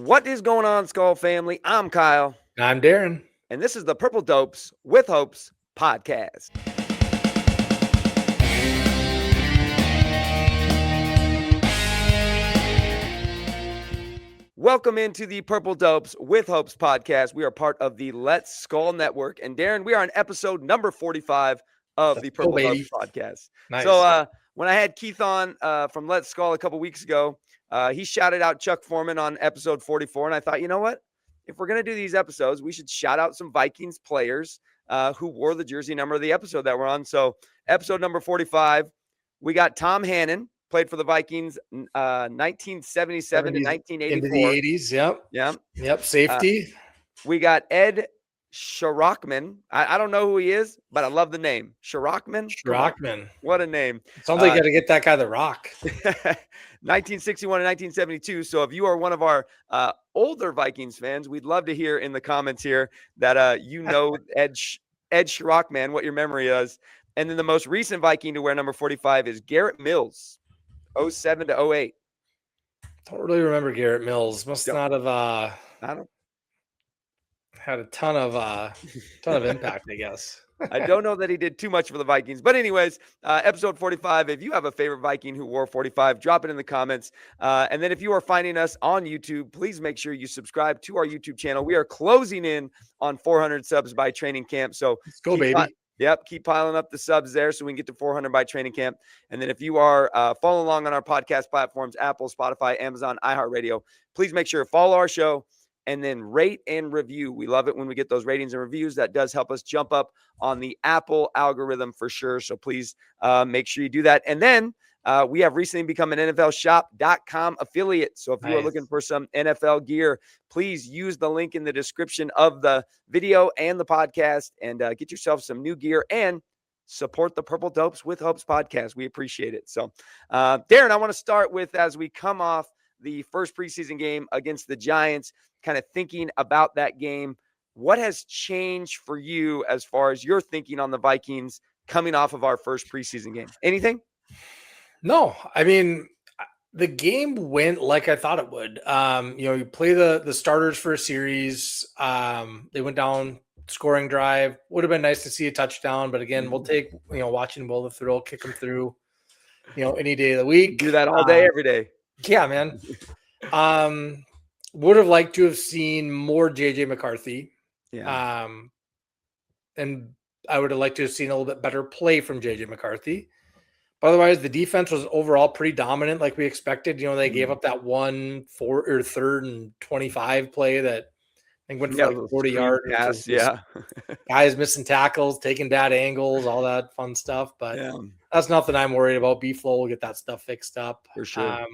What is going on, Skull family? I'm Kyle. I'm Darin. And this is the Purple Dopes with Hopes podcast. Welcome into the Purple Dopes with Hopes podcast. We are part of the Let's Skull Network. And Darin, we are on episode number 45 of the Purple Dopes podcast. Nice. So when I had Keith on from Let's Skull a couple weeks ago, he shouted out Chuck Foreman on episode 44. And I thought, you know what? If we're going to do these episodes, we should shout out some Vikings players who wore the jersey number of the episode that we're on. So episode number 45, we got Tom Hannon, played for the Vikings 1977 to 1984. Into the 80s, Yep, safety. We got Ed Shirachman. I don't know who he is, but I love the name. Shirachman. What a name. Sounds like you got to get that guy the rock. 1961 and 1972. So if you are one of our older Vikings fans, we'd love to hear in the comments here that you know Ed Shirachman, what your memory is. And then the most recent Viking to wear number 45 is Garrett Mills, 07 to 08. Don't really remember Garrett Mills. Must not have had a ton of impact, I guess. I don't know that he did too much for the Vikings. But anyways, episode 45, if you have a favorite Viking who wore 45, drop it in the comments. And then if you are finding us on YouTube, please make sure you subscribe to our YouTube channel. We are closing in on 400 subs by training camp. So let's go, baby. Keep piling up the subs there so we can get to 400 by training camp. And then if you are following along on our podcast platforms, Apple, Spotify, Amazon, iHeartRadio, please make sure to follow our show and then rate and review. We love it when we get those ratings and reviews. That does help us jump up on the Apple algorithm for sure. So please make sure you do that. And then we have recently become an NFLshop.com affiliate. So if you are looking for some NFL gear, please use the link in the description of the video and the podcast and get yourself some new gear and support the Purple Dopes with Hopes podcast. We appreciate it. So Darin, I want to start with, as we come off the first preseason game against the Giants, kind of thinking about that game, what has changed for you as far as your thinking on the Vikings coming off of our first preseason game? Anything? No, I mean, the game went like I thought it would. You play the starters for a series. They went down scoring drive. Would have been nice to see a touchdown, but again, we'll take, watching Will the Thrill kick them through, any day of the week. Do that all day, every day. Yeah, man. Would have liked to have seen more JJ McCarthy. Yeah. And I would have liked to have seen a little bit better play from JJ McCarthy. But otherwise, the defense was overall pretty dominant, like we expected. They gave up that 3rd and 25 play that I think went for like 40 yards. Yes, yeah. Guys missing tackles, taking bad angles, all that fun stuff. But that's nothing I'm worried about. B-Flow will get that stuff fixed up. For sure.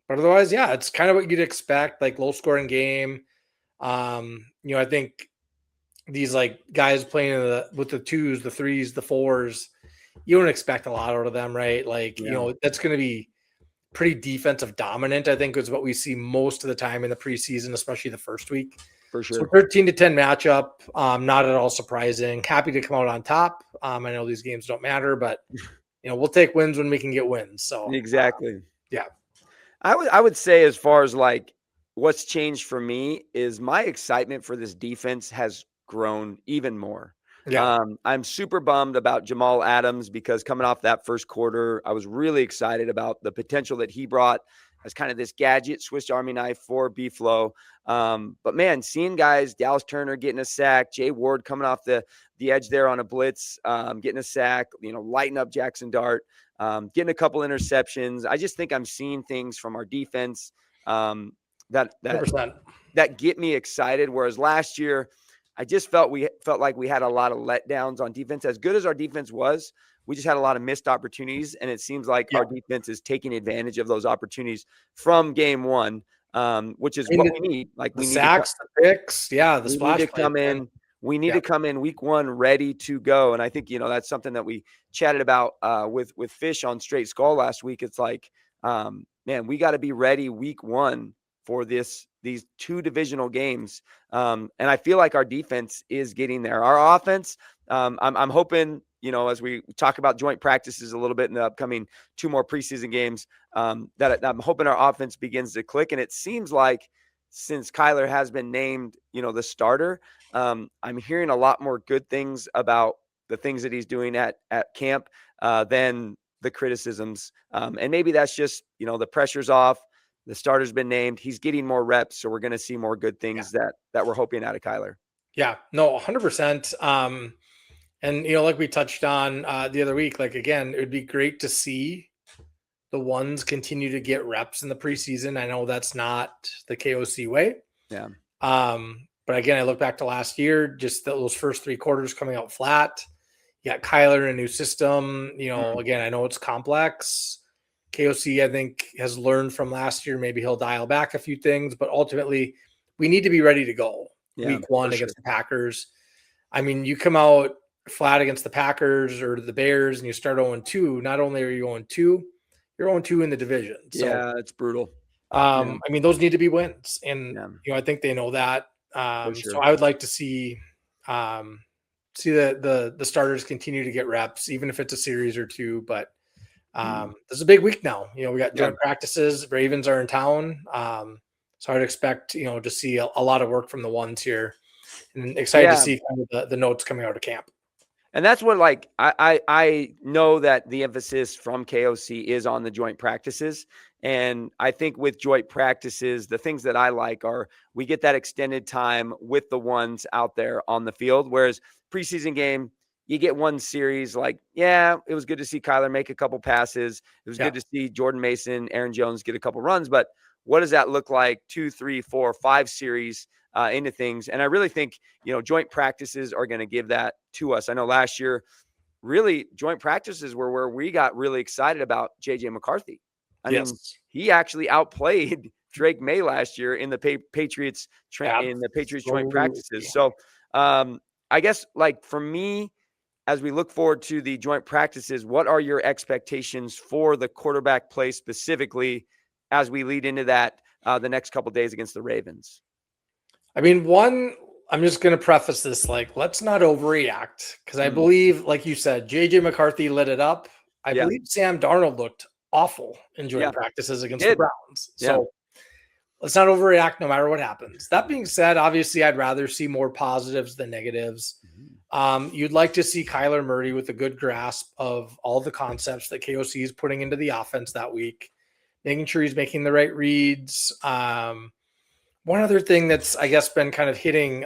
But otherwise, it's kind of what you'd expect, like low-scoring game. I think these guys playing with the 2s, the 3s, the 4s, you don't expect a lot out of them, right? That's going to be pretty defensive dominant, I think, is what we see most of the time in the preseason, especially the first week. For sure. So 13-10 matchup, not at all surprising. Happy to come out on top. I know these games don't matter, but we'll take wins when we can get wins. So exactly. Yeah. I would say, as far as what's changed for me, is my excitement for this defense has grown even more. Yeah. I'm super bummed about Jamal Adams because coming off that first quarter, I was really excited about the potential that he brought as kind of this gadget Swiss Army knife for B-Flow. But man, seeing guys, Dallas Turner getting a sack, Jay Ward coming off the edge there on a blitz, getting a sack, lighting up Jackson Dart, getting a couple interceptions. I just think I'm seeing things from our defense that get me excited. Whereas last year, I just felt like we had a lot of letdowns on defense. As good as our defense was, we just had a lot of missed opportunities, and it seems like our defense is taking advantage of those opportunities from game one, which is what we need. The sacks, the picks, the splash need to come in. We need to come in week one ready to go, and I think that's something that we chatted about with Fish on Straight Skull last week. It's like, man, we got to be ready week one for these 2 divisional games. And I feel like our defense is getting there. Our offense, I'm hoping, as we talk about joint practices a little bit in the upcoming 2 more preseason games, that I'm hoping our offense begins to click. And it seems like since Kyler has been named, the starter, I'm hearing a lot more good things about the things that he's doing at camp than the criticisms. And maybe that's just, the pressure's off. The starter's been named. He's getting more reps, so we're going to see more good things that we're hoping out of Kyler. Yeah, no, 100%. And like we touched on the other week, like again, it would be great to see the ones continue to get reps in the preseason. I know that's not the KOC way. Yeah. But again, I look back to last year, just those first 3 quarters coming out flat. You got Kyler in a new system. Again, I know it's complex. KOC, I think, has learned from last year. Maybe he'll dial back a few things, but ultimately, we need to be ready to go week 1 against the Packers. I mean, you come out flat against the Packers or the Bears and you start 0-2. Not only are you 0-2, you're 0-2 in the division. So, yeah, it's brutal. I mean, those need to be wins. And, I think they know that. Sure. So I would like to see the starters continue to get reps, even if it's a series or 2. But this is a big week now. We got joint practices. Ravens are in town. So I'd expect, to see a lot of work from the ones here. And excited to see kind of the notes coming out of camp. And that's what, like, I know that the emphasis from KOC is on the joint practices. And I think with joint practices, the things that I like are we get that extended time with the ones out there on the field. Whereas preseason game, you get one series, like, it was good to see Kyler make a couple passes. It was good to see Jordan Mason, Aaron Jones get a couple runs. But what does that look like 2, 3, 4, 5 series into things? And I really think, joint practices are going to give that to us. I know last year, really, joint practices were where we got really excited about J.J. McCarthy. I mean, he actually outplayed Drake May last year in the Patriots joint practices. So I guess, like, for me, as we look forward to the joint practices, what are your expectations for the quarterback play specifically as we lead into that the next couple of days against the Ravens? I mean, I'm just going to preface this, like, let's not overreact, because I believe, like you said, J.J. McCarthy lit it up. I believe Sam Darnold looked awful in joint practices against the Browns. So let's not overreact no matter what happens. That being said, obviously, I'd rather see more positives than negatives. You'd like to see Kyler Murray with a good grasp of all the concepts that KOC is putting into the offense that week, making sure he's making the right reads. One other thing that's, I guess, been kind of hitting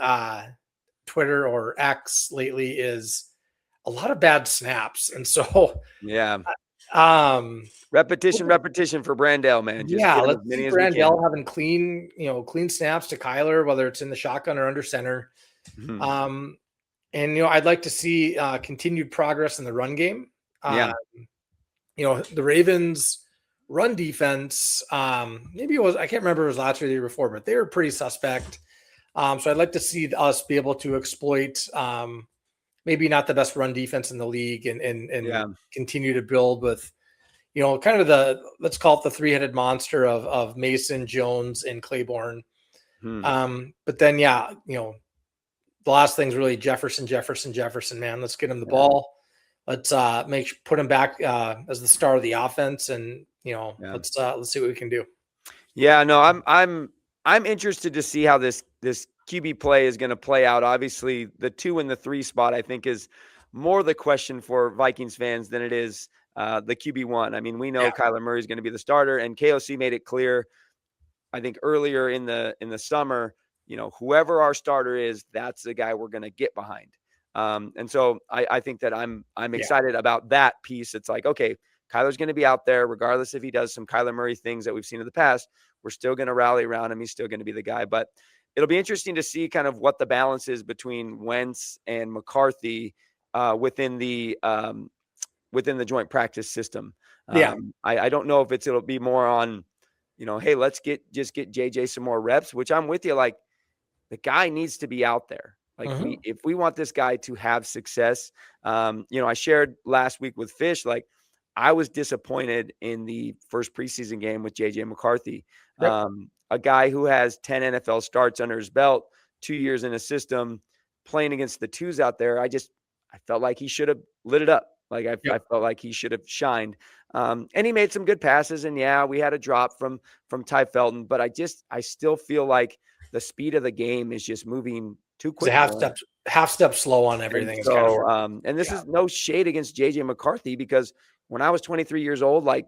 Twitter or X lately is a lot of bad snaps. And so, repetition for Brandell, man. Just let's see Brandell having clean snaps to Kyler, whether it's in the shotgun or under center. And, I'd like to see continued progress in the run game. The Ravens run defense, maybe it was, I can't remember if it was last year or the year before, but they were pretty suspect. So I'd like to see us be able to exploit maybe not the best run defense in the league and continue to build with, kind of let's call it the 3-headed monster of Mason, Jones, and Claiborne. But then, the last thing's really Jefferson, man. Let's get him the ball. Let's put him back as the star of the offense, and let's see what we can do. Yeah, no, I'm interested to see how this QB play is going to play out. Obviously, the 2 and the 3 spot, I think, is more the question for Vikings fans than it is the QB1. I mean, we know Kyler Murray is going to be the starter, and KOC made it clear, I think, earlier in the summer, whoever our starter is, that's the guy we're going to get behind. And so I think that I'm excited about that piece. It's like, okay, Kyler's going to be out there regardless if he does some Kyler Murray things that we've seen in the past. We're still going to rally around him. He's still going to be the guy. But it'll be interesting to see kind of what the balance is between Wentz and McCarthy within the joint practice system. I don't know if it'll be more on, hey, let's get JJ some more reps, which I'm with you. Like, the guy needs to be out there. Like, if we want this guy to have success, I shared last week with Fish, like, I was disappointed in the first preseason game with JJ McCarthy, a guy who has 10 NFL starts under his belt, 2 years in a system, playing against the twos out there. I felt like he should have lit it up. Like I felt like he should have shined. And he made some good passes. And yeah, we had a drop from Ty Felton, but I still feel like the speed of the game is just moving too It's a quick for him. half step slow on And everything. It's kind of so, and this is no shade against JJ McCarthy, because when I was 23 years old, like,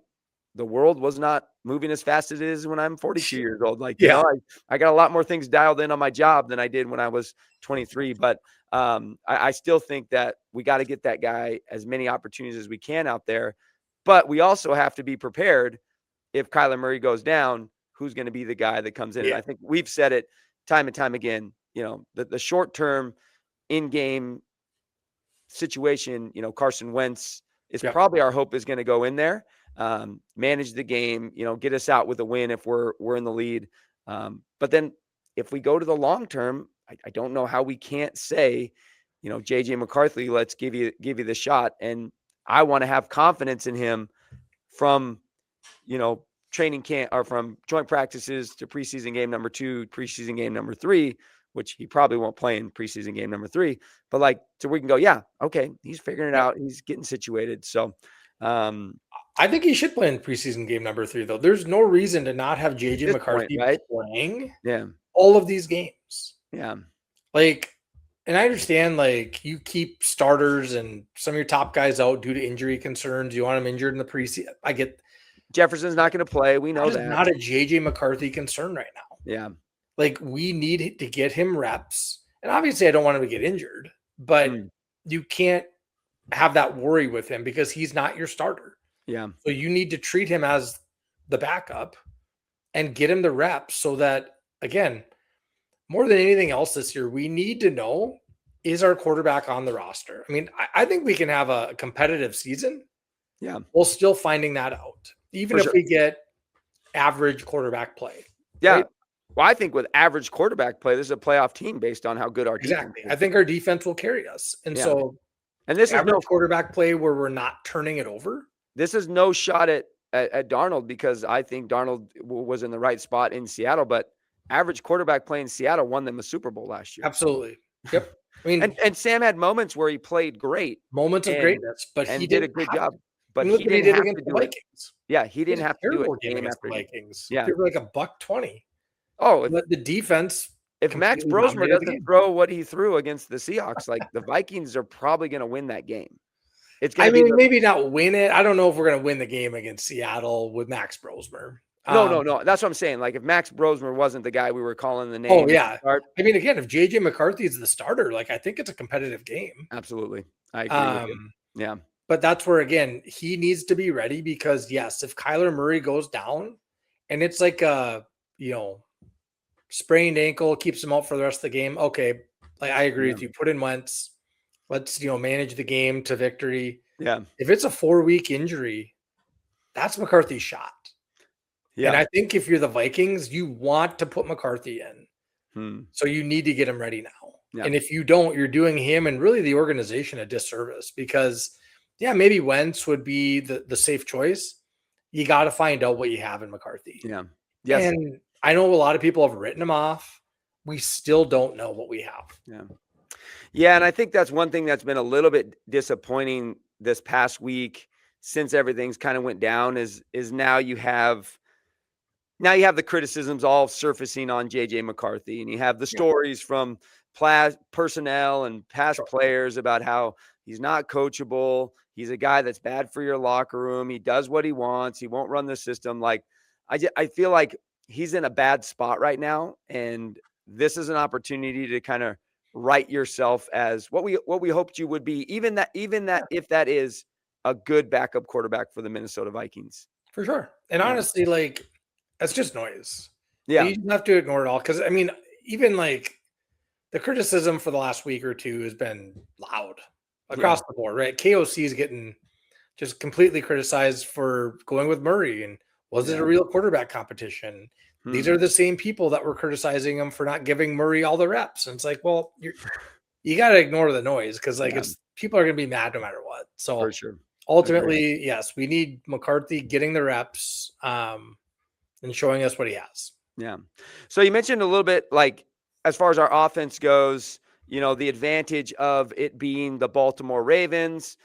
the world was not moving as fast as it is when I'm 42 years old. Like, I got a lot more things dialed in on my job than I did when I was 23. But I still think that we got to get that guy as many opportunities as we can out there. But we also have to be prepared if Kyler Murray goes down, who's going to be the guy that comes in. And I think we've said it time and time again, the short-term in-game situation, Carson Wentz is probably our hope is going to go in there, manage the game, get us out with a win if we're in the lead. But then if we go to the long term, I don't know how we can't say, JJ McCarthy, let's give you the shot. And I want to have confidence in him from, training camp, or from joint practices to preseason game number 2, preseason game number 3, which he probably won't play in preseason game number 3, but like, so we can go, yeah, okay, he's figuring it out. He's getting situated. So, I think he should play in preseason game number 3, though. There's no reason to not have JJ McCarthy playing all of these games. Yeah. Like, and I understand, like, you keep starters and some of your top guys out due to injury concerns. You want them injured in the preseason. I get Jefferson's not going to play. We know that. It's not a JJ McCarthy concern right now. Yeah. Like, we need to get him reps. And obviously I don't want him to get injured, but you can't have that worry with him because he's not your starter. Yeah. So you need to treat him as the backup and get him the reps so that, again, more than anything else this year, we need to know, is our quarterback on the roster? I mean, I think we can have a competitive season. Yeah. We're still finding that out, even if we get average quarterback play. Yeah. Right? Well, I think with average quarterback play, this is a playoff team based on how good our defense is. I think our defense will carry us. And so, and this is no quarterback play where we're not turning it over. This is no shot at Darnold, because I think Darnold was in the right spot in Seattle, but average quarterback play in Seattle won them a Super Bowl last year. Absolutely. Yep. I mean, and Sam had moments where he played great. Moments of greatness, but he did a good job. But he didn't have to do it. Yeah, he didn't have to do it game after Vikings. Yeah. They were like $120. Oh, but the defense. If Max Brosmer doesn't throw what he threw against the Seahawks, like, the Vikings are probably going to win that game. It's going to maybe not win it. I don't know if we're going to win the game against Seattle with Max Brosmer. No. That's what I'm saying. Like, if Max Brosmer wasn't the guy we were calling the name. Oh, yeah. I mean, again, if JJ McCarthy is the starter, like, I think it's a competitive game. Absolutely. I agree with you. Yeah. But that's where, again, he needs to be ready because, yes, if Kyler Murray goes down and it's like a, sprained ankle, keeps him out for the rest of the game, okay, like, I agree with you. Put in Wentz. Let's, manage the game to victory. Yeah. If it's a 4-week injury, that's McCarthy's shot. Yeah. And I think if you're the Vikings, you want to put McCarthy in. So you need to get him ready now. Yeah. And if you don't, you're doing him and really the organization a disservice because, maybe Wentz would be the safe choice. You got to find out what you have in McCarthy. Yeah. Yes. And I know a lot of people have written him off. We still don't know what we have. Yeah. Yeah, and I think that's one thing that's been a little bit disappointing this past week since everything's kind of went down is now you have the criticisms all surfacing on JJ McCarthy, and you have the stories from personnel and past players about how he's not coachable. He's a guy that's bad for your locker room. He does what he wants. He won't run the system. Like, I feel like he's in a bad spot right now, and this is an opportunity to kind of write yourself as what we hoped you would be, even that if that is a good backup quarterback for the Minnesota Vikings. For sure. And honestly, like, that's just noise. Yeah. You just have to ignore it all. Cause I mean, even like the criticism for the last week or two has been loud across the board, right? KOC is getting just completely criticized for going with Murray. And was it a real quarterback competition? These are the same people that were criticizing him for not giving Murray all the reps. And it's like, well, you got to ignore the noise because, like, people are going to be mad no matter what. So for sure. Ultimately, yes, we need McCarthy getting the reps and showing us what he has. Yeah. So you mentioned a little bit, like, as far as our offense goes, the advantage of it being the Baltimore Ravens,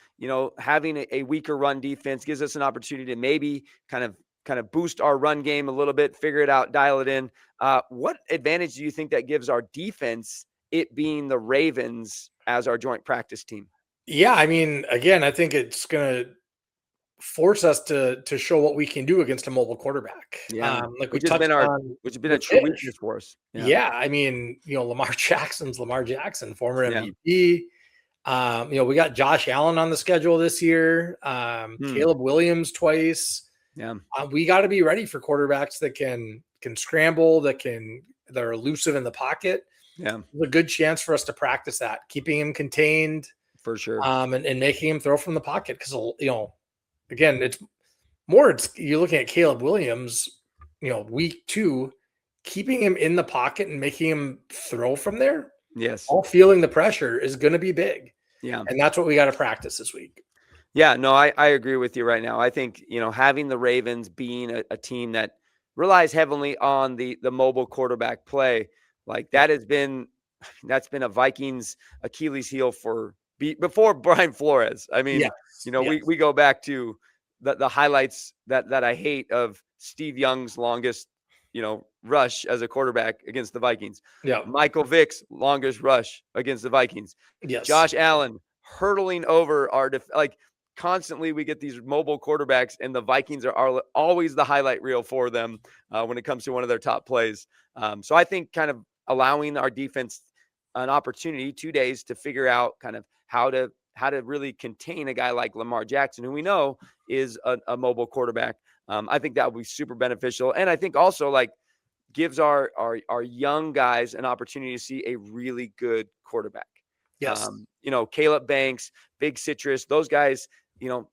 having a weaker run defense gives us an opportunity to maybe kind of boost our run game a little bit, figure it out, dial it in. What advantage do you think that gives our defense, it being the Ravens as our joint practice team? Yeah, I mean, again, I think it's going to force us to show what we can do against a mobile quarterback. Yeah, Like we which has touched been on a with true Fish. weakness for us. Yeah, I mean, Lamar Jackson's Lamar Jackson, former Yeah. MVP. We got Josh Allen on the schedule this year. Caleb Williams twice. Yeah. We got to be ready for quarterbacks that can scramble, that are elusive in the pocket. Yeah. There's a good chance for us to practice that, keeping him contained, for sure. And making him throw from the pocket. Because again, you're looking at Caleb Williams, week 2, keeping him in the pocket and making him throw from there. Yes. All feeling the pressure is going to be big. Yeah. And that's what we got to practice this week. Yeah, no, I agree with you right now. I think, having the Ravens being a team that relies heavily on the mobile quarterback play, like that's been a Vikings Achilles heel before Brian Flores. I mean, we go back to the highlights that I hate of Steve Young's longest, rush as a quarterback against the Vikings. Yeah. Michael Vick's longest rush against the Vikings. Yes. Josh Allen hurtling over constantly we get these mobile quarterbacks, and the Vikings are always the highlight reel for them when it comes to one of their top plays. So I think kind of allowing our defense an opportunity, 2 days, to figure out kind of how to really contain a guy like Lamar Jackson, who we know is a mobile quarterback. I think that would be super beneficial. And I think also gives our young guys an opportunity to see a really good quarterback. Yes. Caleb Banks, Big Citrus, those guys,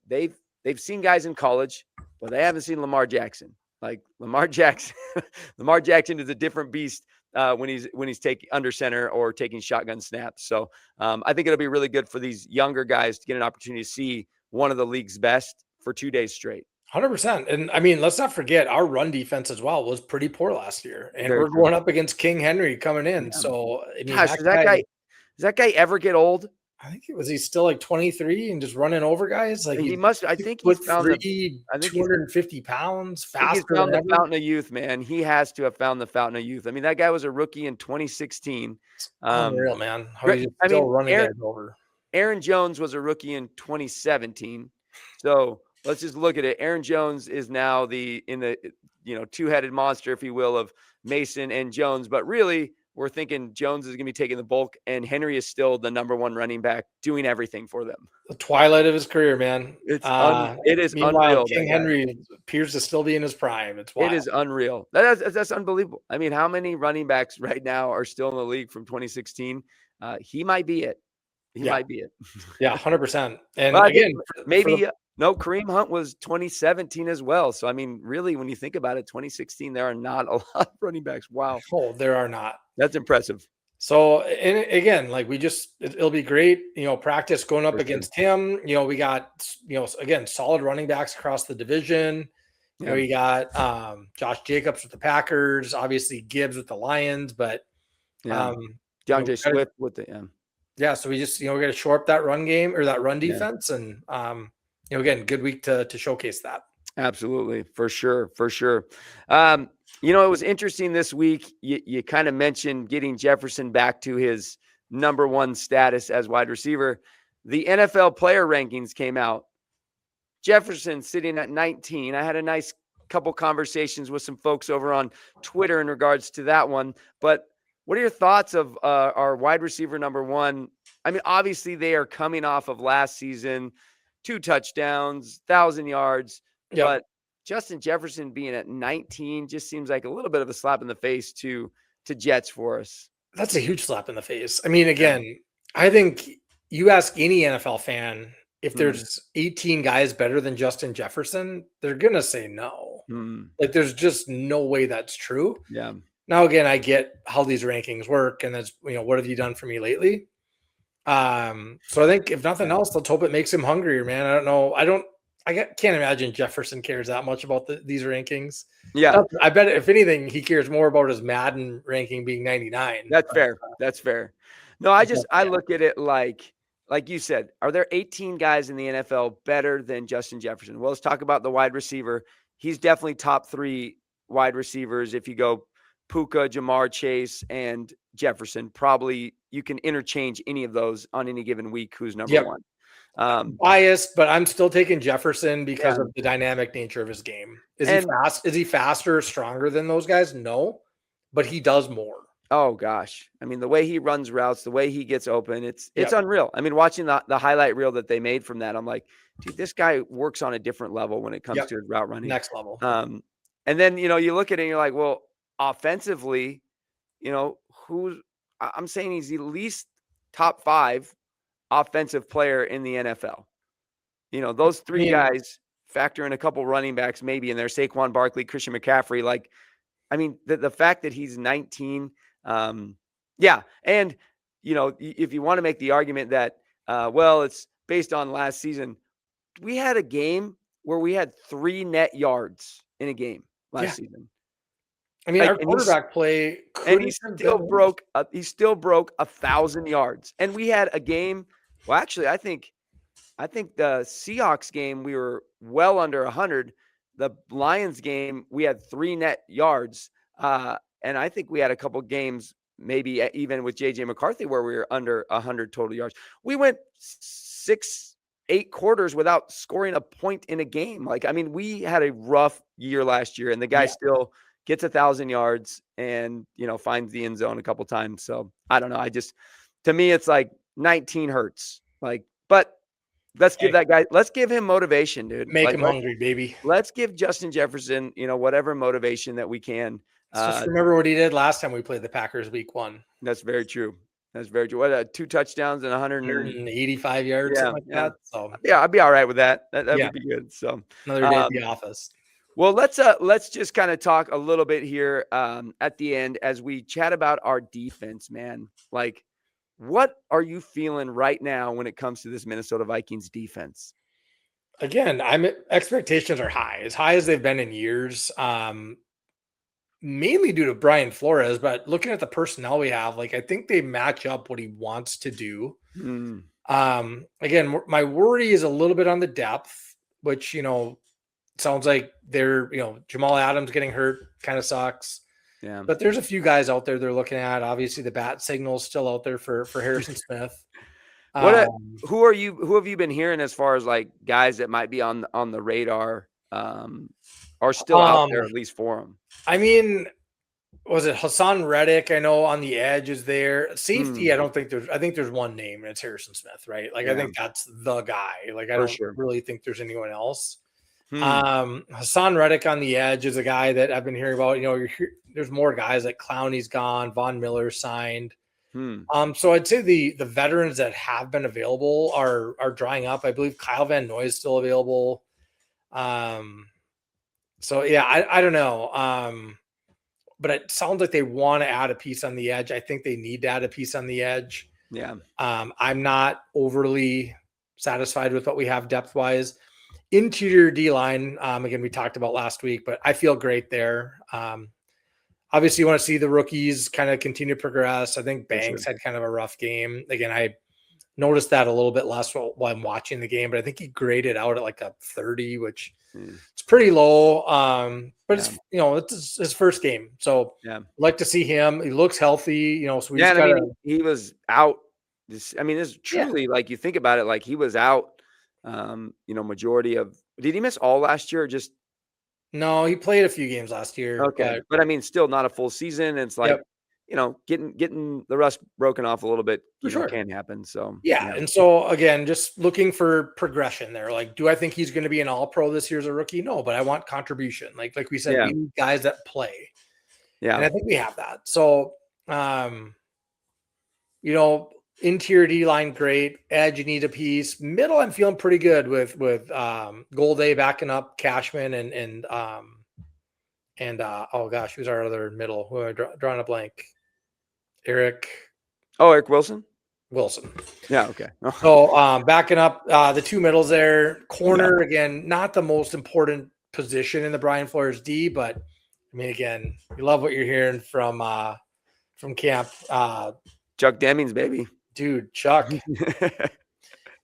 they've seen guys in college, but they haven't seen Lamar Jackson. Like Lamar Jackson is a different beast when he's taking under center or taking shotgun snaps. So I think it'll be really good for these younger guys to get an opportunity to see one of the league's best for 2 days straight. 100%. And I mean, let's not forget our run defense as well was pretty poor last year, and Very we're true. going up against King Henry coming in. Yeah. So I mean, gosh, does that guy ever get old? I think he's still like 23 and just running over guys. Like he must. I think he's found 250 pounds faster. He's found the fountain of youth, man. He has to have found the fountain of youth. I mean, that guy was a rookie in 2016. Unreal, man. How he's still running guys over. Aaron Jones was a rookie in 2017. So let's just look at it. Aaron Jones is now in the two-headed monster, if you will, of Mason and Jones. But really, we're thinking Jones is going to be taking the bulk, and Henry is still the number one running back, doing everything for them. The twilight of his career, man. It is unreal. King Henry appears to still be in his prime. It's wild. It is unreal. That's unbelievable. I mean, how many running backs right now are still in the league from 2016? He might be it. He might be it. Yeah, 100%. And again, Kareem Hunt was 2017 as well. So, I mean, really, when you think about it, 2016, there are not a lot of running backs. Wow. Oh, there are not. That's impressive. So, and again, it'll be great, practice going up against him. We got, again, solid running backs across the division. We got Josh Jacobs with the Packers, obviously Gibbs with the Lions, but DeAndre Swift with the so we just, we got to shore up that run game or that run defense. And, again, good week to showcase that. Absolutely. For sure. It was interesting this week. You kind of mentioned getting Jefferson back to his number one status as wide receiver. The NFL player rankings came out. Jefferson sitting at 19. I had a nice couple conversations with some folks over on Twitter in regards to that one. But what are your thoughts of our wide receiver number one? I mean, obviously they are coming off of last season, 2 touchdowns, 1,000 yards, but Justin Jefferson being at 19 just seems like a little bit of a slap in the face to Jets for us. That's a huge slap in the face. I mean, again, I think you ask any NFL fan if there's 18 guys better than Justin Jefferson, they're going to say no. Like, there's just no way that's true. Yeah. Now, again, I get how these rankings work, and that's, what have you done for me lately? So I think if nothing else, let's hope it makes him hungrier, man. I don't know. can't imagine Jefferson cares that much about these rankings. Yeah, I bet if anything, he cares more about his Madden ranking being 99. that's fair. That's fair. No, I Yeah. look at it like you said, are there 18 guys in the NFL better than Justin Jefferson? Well, let's talk about the wide receiver. He's definitely top 3 wide receivers. If you go Puka, Jamar Chase, and Jefferson, probably you can interchange any of those on any given week. Who's number Yep. one? Biased, but I'm still taking Jefferson because Yeah. of the dynamic nature of his game. Is And- he fast? Is he faster, stronger than those guys? No, but he does more. Oh gosh. I mean, the way he runs routes, the way he gets open, it's Yep. unreal. I mean, watching the highlight reel that they made from that, I'm like, dude, this guy works on a different level when it comes Yep. to his route running. Next level. And then, you look at it and you're like, well, offensively, I'm saying he's at least top 5 offensive player in the NFL. Those 3 guys factor in a couple running backs maybe in there, Saquon Barkley, Christian McCaffrey. Like, I mean, the fact that he's 19, yeah. And, if you want to make the argument that, well, it's based on last season, we had a game where we had 3 net yards in a game last season. I mean, our quarterback play, and he still broke 1,000 yards. And we had a game. Well, actually, I think the Seahawks game, we were well under 100. The Lions game, we had 3 net yards. And I think we had a couple games, maybe even with JJ McCarthy, where we were under 100 total yards. We went 6-8 quarters without scoring a point in a game. Like, I mean, we had a rough year last year, and the guy still gets 1,000 yards and, finds the end zone a couple times. So I don't know. To me, it's like 19 hurts. Like, but let's give that guy, let's give him motivation, dude. Make him hungry, baby. Let's give Justin Jefferson, whatever motivation that we can. Just remember what he did last time we played the Packers week 1. That's very true. That's very true. What, 2 touchdowns and 185 yards, something like that. So yeah, I'd be all right with that. That would be good. So another day at the office. Well, let's just kind of talk a little bit here at the end as we chat about our defense, man. Like, what are you feeling right now when it comes to this Minnesota Vikings defense? Again, expectations are high as they've been in years. Mainly due to Brian Flores, but looking at the personnel we have, like, I think they match up what he wants to do. Again, my worry is a little bit on the depth, which, sounds like they're, Jamal Adams getting hurt kind of sucks. Yeah. But there's a few guys out there they're looking at. Obviously, the bat signal's still out there for Harrison Smith. Who have you been hearing as far as like guys that might be on the radar are still out there, at least for them? I mean, was it Hassan Reddick? I know on the edge is there. Safety, I think there's one name, and it's Harrison Smith, right? Like, I think that's the guy. Like, I don't really think there's anyone else. Hassan Reddick on the edge is a guy that I've been hearing about. There's more guys like Clowney's gone, Von Miller signed. So I'd say the veterans that have been available are drying up. I believe Kyle Van Noy is still available. So yeah, I don't know. But it sounds like they want to add a piece on the edge. I think they need to add a piece on the edge. Yeah. I'm not overly satisfied with what we have depth wise. Interior D line, again, we talked about last week, but I feel great there. Obviously, you want to see the rookies kind of continue to progress. I think Banks had kind of a rough game. Again, I noticed that a little bit less while I'm watching the game, but I think he graded out at like a 30, which it's pretty low. But it's his first game. So I'd like to see him. He looks healthy, so he was out. This is truly like, you think about it, like he was out, majority of, did he miss all last year or just? No, he played a few games last year. Okay. But still not a full season. It's like, getting the rust broken off a little bit, can happen. So, And so again, just looking for progression there. Like, do I think he's going to be an all-pro this year as a rookie? No, but I want contribution. Like we said, we need guys that play. Yeah. And I think we have that. So, interior D line, great. Edge, you need a piece. Middle, I'm feeling pretty good with Golday backing up Cashman and oh gosh, who's our other middle? Who am I drawing a blank? Eric Wilson. Wilson. Yeah. Okay. So backing up the two middles there, corner again, not the most important position in the Brian Flores D, but I mean, again, you love what you're hearing from camp. Chuck Demings, baby. Dude, Chuck.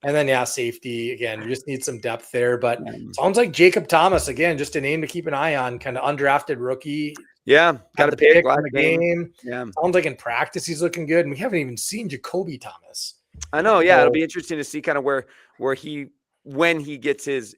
And then, safety. Again, you just need some depth there. But sounds like Jacob Thomas, again, just a name to keep an eye on, kind of undrafted rookie. Yeah, got a pick in the game. Yeah. Sounds like in practice he's looking good. And we haven't even seen Jacoby Thomas. I know, yeah. It'll be interesting to see kind of when he gets his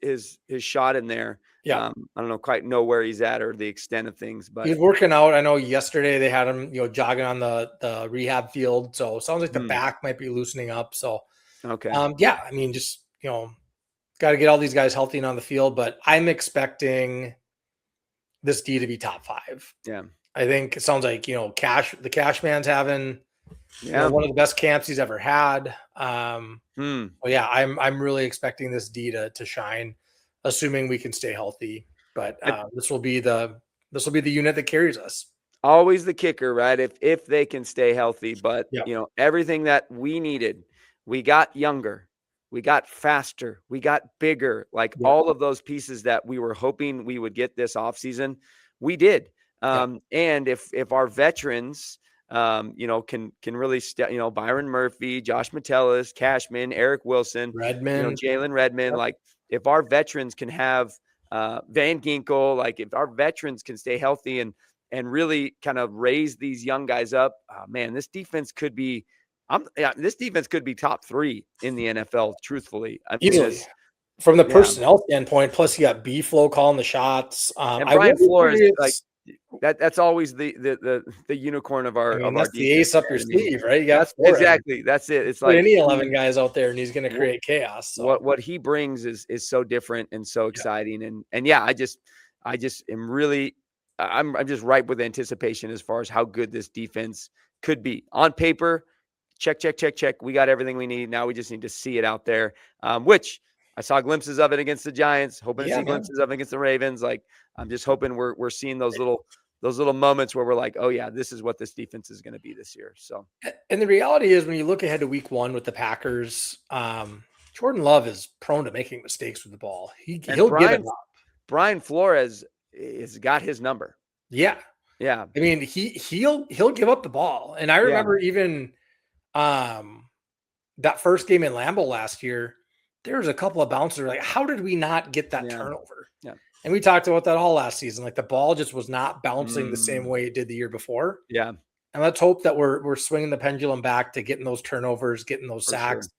shot in there. Yeah. I don't quite know where he's at or the extent of things, but he's working out. I know yesterday they had him, jogging on the rehab field. So it sounds like the back might be loosening up. So okay. I mean, just, got to get all these guys healthy and on the field, but I'm expecting this D to be top 5. Yeah. I think it sounds like, the Cash Man's having one of the best camps he's ever had. I'm really expecting this D to shine, assuming we can stay healthy. But this will be the unit that carries us. Always the kicker, right? If they can stay healthy, but everything that we needed, we got younger, we got faster, we got bigger, all of those pieces that we were hoping we would get this offseason, we did. And if our veterans, can really Byron Murphy, Josh Metellus, Cashman, Eric Wilson, Redmond, Jalen Redmond, if our veterans can have Van Ginkel, if our veterans can stay healthy and really kind of raise these young guys up, man, this defense could be top 3 in the NFL, truthfully. Easily. From the personnel standpoint, plus you got B-Flow calling the shots. And Brian Flores, that's always the unicorn of our. That's the ace up your sleeve, right? That's it. It's like any 11 guys out there, and he's going to create chaos. So. What he brings is so different and so exciting, and I just am really, I'm just ripe with anticipation as far as how good this defense could be on paper. Check. We got everything we need. Now we just need to see it out there, which I saw glimpses of it against the Giants, hoping to see glimpses of it against the Ravens. I'm just hoping we're seeing those little moments where we're like, oh yeah, this is what this defense is going to be this year. So, and the reality is when you look ahead to week 1 with the Packers, Jordan Love is prone to making mistakes with the ball. He'll give it up. Brian Flores has got his number. Yeah. I mean, he'll give up the ball. And I remember even that first game in Lambeau last year, there was a couple of bounces how did we not get that turnover? Yeah. And we talked about that all last season. The ball just was not bouncing the same way it did the year before. Yeah. And let's hope that we're swinging the pendulum back to getting those turnovers, getting those sacks. Sure.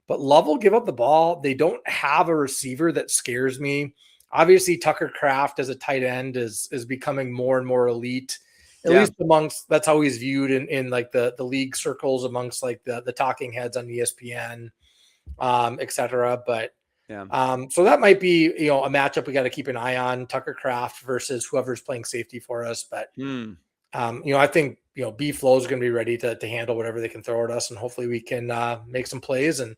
But Love will give up the ball. They don't have a receiver that scares me. Obviously, Tucker Kraft as a tight end is becoming more and more elite. At least amongst, that's how he's viewed in the league circles amongst the talking heads on ESPN, et cetera. But so that might be, a matchup we got to keep an eye on, Tucker Kraft versus whoever's playing safety for us. But, I think, B-Flow is going to be ready to handle whatever they can throw at us. And hopefully we can make some plays. And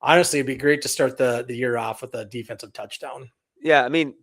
honestly, it'd be great to start the year off with a defensive touchdown. Yeah. I mean,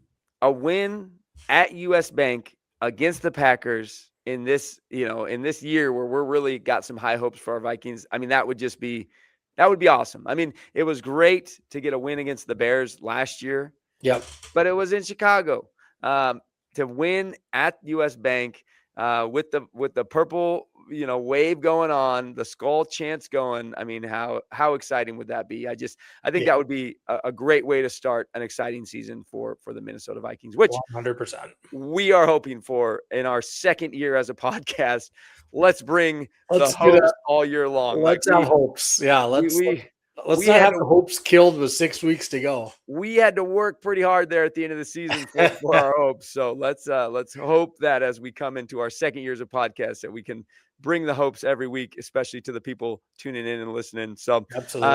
a win at US Bank against the Packers in this year where we're really got some high hopes for our Vikings. I mean, that would be awesome. I mean, it was great to get a win against the Bears last year. Yep. But it was in Chicago. To win at US Bank with the purple, wave going on, the skull chants going. I mean, how exciting would that be? I think that would be a great way to start an exciting season for the Minnesota Vikings, which 100% we are hoping for in our second year as a podcast. Let's bring the hopes all year long. Let's have hopes. Yeah. Let's not have the hopes killed with 6 weeks to go. We had to work pretty hard there at the end of the season for our hopes. So let's hope that as we come into our second years of podcast that we can bring the hopes every week, especially to the people tuning in and listening. So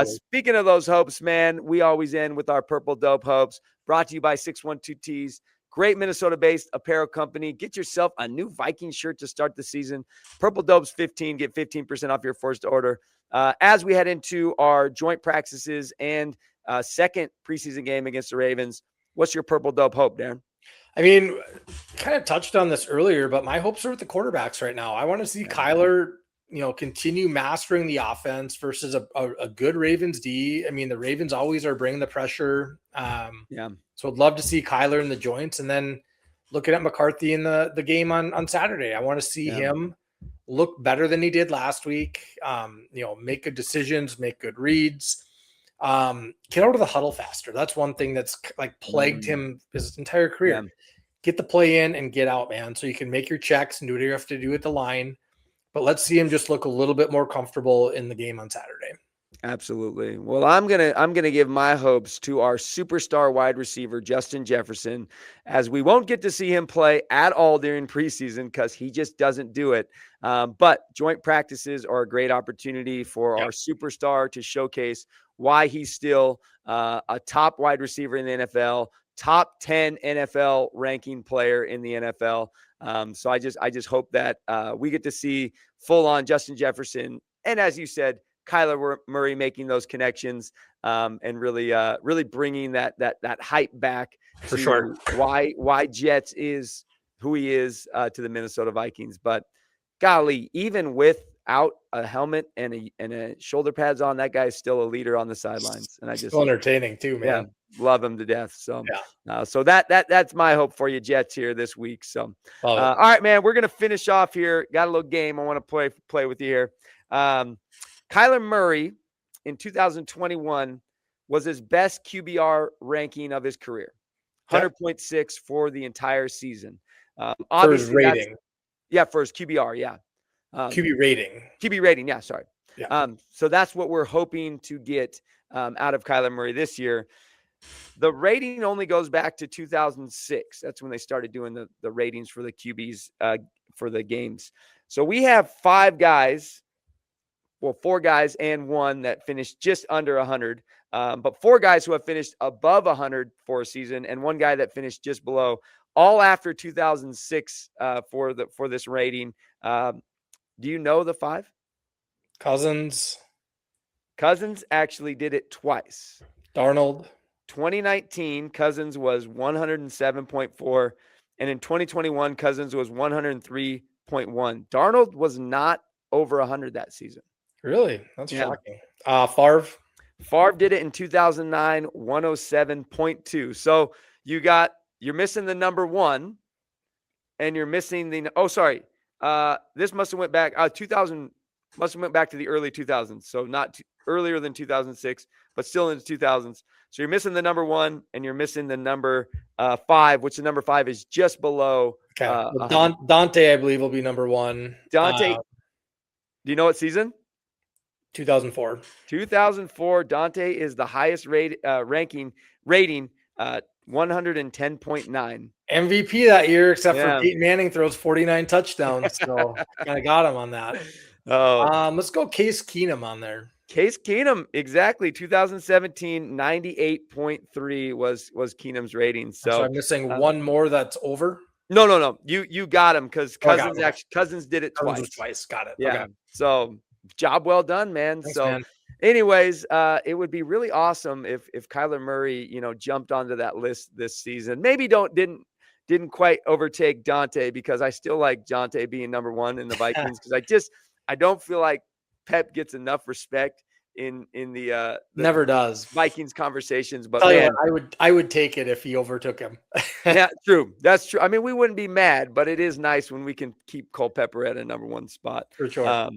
speaking of those hopes, man, we always end with our Purple Dope hopes, brought to you by 612Tees. Great Minnesota-based apparel company. Get yourself a new Viking shirt to start the season. Purple Dope's 15. Get 15% off your first order. As we head into our joint practices and second preseason game against the Ravens, what's your Purple Dope hope, Darin? I mean, kind of touched on this earlier, but my hopes are with the quarterbacks right now. I want to see Kyler continue mastering the offense versus a good Ravens D. I mean, the Ravens always are bringing the pressure. Yeah. So I'd love to see Kyler in the joints, and then looking at McCarthy in the game on Saturday. I want to see him look better than he did last week. Make good decisions, make good reads. Get out of the huddle faster. That's one thing that's like plagued him his entire career. Yeah. Get the play in and get out, man, so you can make your checks and do what you have to do at the line. But let's see him just look a little bit more comfortable in the game on Saturday. Absolutely. Well, I'm gonna give my hopes to our superstar wide receiver Justin Jefferson, as we won't get to see him play at all during preseason because he just doesn't do it. But joint practices are a great opportunity for our superstar to showcase why he's still a top wide receiver in the NFL, top 10 NFL ranking player in the NFL. So I just hope that we get to see full on Justin Jefferson, and as you said, Kyler Murray making those connections and really bringing that hype back for to sure. Why Jets is who he is to the Minnesota Vikings. But golly, even without a helmet and a shoulder pads on, that guy is still a leader on the sidelines. And I just so entertaining too, man. Love him to death. So so that's my hope for you Jets here this week. So all right, man, we're gonna finish off here. Got a little game I want to play with you here. Kyler Murray in 2021 was his best QBR ranking of his career, 100.6 for the entire season. Obviously, for his rating. For his QBR, QB rating, sorry. Yeah. So that's what we're hoping to get out of Kyler Murray this year. The rating only goes back to 2006. That's when they started doing the ratings for the QBs for the games. So we have four guys and one that finished just under 100, but four guys who have finished above 100 for a season and one guy that finished just below, all after 2006 for this rating. Do you know the five? Cousins actually did it twice. Darnold. 2019, Cousins was 107.4, and in 2021, Cousins was 103.1. Darnold was not over 100 that season. Really? That's shocking. Favre did it in 2009, 107.2. So you're missing the number one, and you're missing this must have went back 2000 must have went back to the early 2000s. So not earlier than 2006, but still in the 2000s. So you're missing the number one, and you're missing the number 5, which the number 5 is just below. Dante, I believe, will be number one. Dante, do you know what season? 2004. 2004. Dante is the highest rating, 110.9. MVP that year, except for Peyton Manning throws 49 touchdowns. So kind of got him on that. Let's go Case Keenum on there. Case Keenum, exactly. 2017, 98.3 was Keenum's rating. So I'm missing one more that's over. No. You got him because Cousins did it twice. Got it. Yeah. Okay. So job well done, man. Thanks, so man. anyways, it would be really awesome if Kyler Murray, jumped onto that list this season. Maybe didn't quite overtake Dante, because I still like Dante being number one in the Vikings, because I don't feel like Pep gets enough respect in the never does Vikings conversations. But I would take it if he overtook him. Yeah, true. That's true. I mean, we wouldn't be mad, but it is nice when we can keep Culpepper at a number one spot. For sure.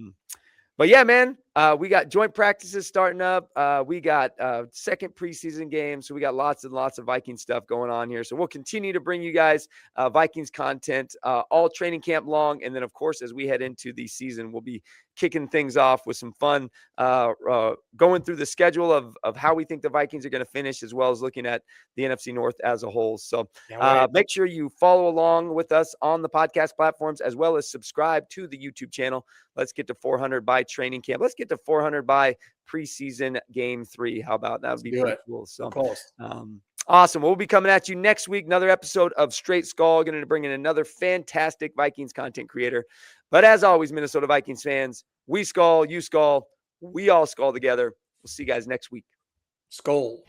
But yeah, man, we got joint practices starting up. We got second preseason game. So we got lots and lots of Viking stuff going on here. So we'll continue to bring you guys Vikings content all training camp long. And then, of course, as we head into the season, we'll be kicking things off with some fun, going through the schedule of how we think the Vikings are going to finish, as well as looking at the NFC North as a whole. So make sure you follow along with us on the podcast platforms, as well as subscribe to the YouTube channel. Let's get to 400 by training camp. Let's get to 400 by preseason game 3. How about that? Would be pretty cool. So awesome. We'll be coming at you next week. Another episode of Straight Skull. Going to bring in another fantastic Vikings content creator. But as always, Minnesota Vikings fans, we skull, you skull, we all skull together. We'll see you guys next week. Skull.